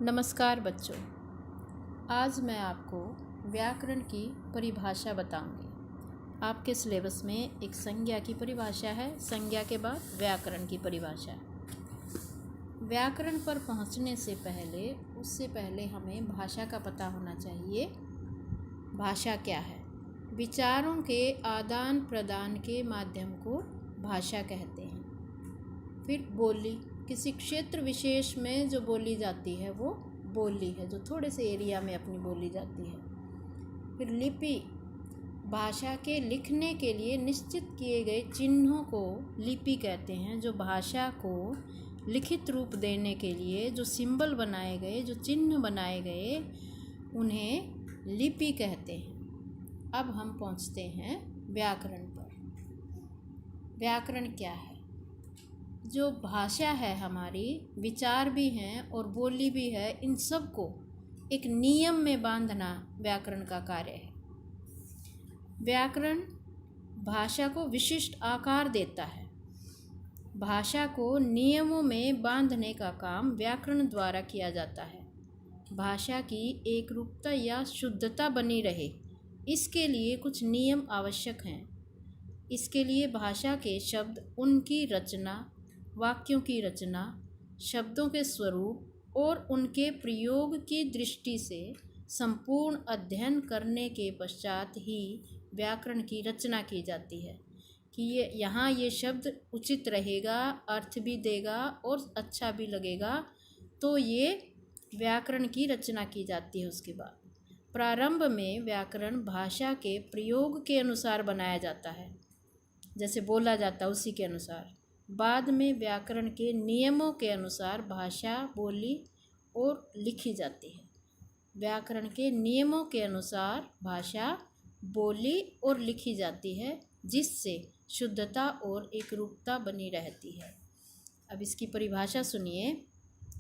नमस्कार बच्चों, आज मैं आपको व्याकरण की परिभाषा बताऊंगी। आपके सिलेबस में एक संज्ञा की परिभाषा है, संज्ञा के बाद व्याकरण की परिभाषा। व्याकरण पर पहुंचने से पहले उससे पहले हमें भाषा का पता होना चाहिए। भाषा क्या है? विचारों के आदान प्रदान के माध्यम को भाषा कहते हैं। फिर बोली, किसी क्षेत्र विशेष में जो बोली जाती है वो बोली है, जो थोड़े से एरिया में अपनी बोली जाती है। फिर लिपि, भाषा के लिखने के लिए निश्चित किए गए चिन्हों को लिपि कहते हैं। जो भाषा को लिखित रूप देने के लिए जो सिंबल बनाए गए, जो चिन्ह बनाए गए, उन्हें लिपि कहते हैं। अब हम पहुंचते हैं व्याकरण पर। व्याकरण क्या है? जो भाषा है हमारी, विचार भी हैं और बोली भी है, इन सब को एक नियम में बांधना व्याकरण का कार्य है। व्याकरण भाषा को विशिष्ट आकार देता है। भाषा को नियमों में बांधने का काम व्याकरण द्वारा किया जाता है। भाषा की एकरूपता या शुद्धता बनी रहे, इसके लिए कुछ नियम आवश्यक हैं। इसके लिए भाषा के शब्द, उनकी रचना, वाक्यों की रचना, शब्दों के स्वरूप और उनके प्रयोग की दृष्टि से संपूर्ण अध्ययन करने के पश्चात ही व्याकरण की रचना की जाती है कि ये शब्द उचित रहेगा, अर्थ भी देगा और अच्छा भी लगेगा, तो ये व्याकरण की रचना की जाती है। उसके बाद प्रारंभ में व्याकरण भाषा के प्रयोग के अनुसार बनाया जाता है, जैसे बोला जाता है उसी के अनुसार। बाद में व्याकरण के नियमों के अनुसार भाषा बोली और लिखी जाती है। व्याकरण के नियमों के अनुसार भाषा बोली और लिखी जाती है, जिससे शुद्धता और एकरूपता बनी रहती है। अब इसकी परिभाषा सुनिए।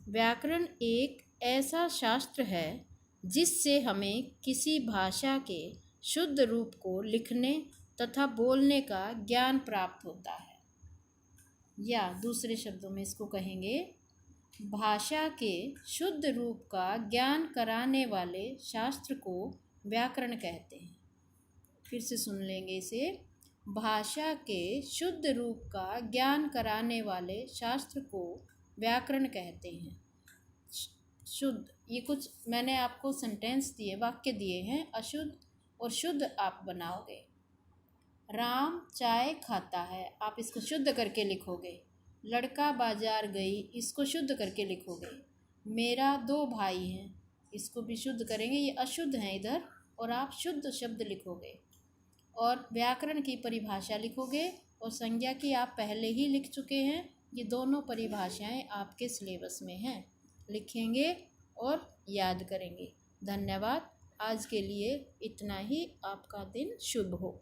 व्याकरण एक ऐसा शास्त्र है जिससे हमें किसी भाषा के शुद्ध रूप को लिखने तथा बोलने का ज्ञान प्राप्त होता है। या दूसरे शब्दों में इसको कहेंगे, भाषा के शुद्ध रूप का ज्ञान कराने वाले शास्त्र को व्याकरण कहते हैं। फिर से सुन लेंगे इसे। भाषा के शुद्ध रूप का ज्ञान कराने वाले शास्त्र को व्याकरण कहते हैं। शुद्ध, ये कुछ मैंने आपको सेंटेंस दिए, वाक्य दिए हैं, अशुद्ध और शुद्ध आप बनाओगे। राम चाय खाता है, आप इसको शुद्ध करके लिखोगे। लड़का बाजार गई, इसको शुद्ध करके लिखोगे। मेरा 2 भाई हैं, इसको भी शुद्ध करेंगे, ये अशुद्ध हैं इधर, और आप शुद्ध शब्द लिखोगे। और व्याकरण की परिभाषा लिखोगे, और संज्ञा की आप पहले ही लिख चुके हैं। ये दोनों परिभाषाएं आपके सिलेबस में हैं, लिखेंगे और याद करेंगे। धन्यवाद। आज के लिए इतना ही। आपका दिन शुभ हो।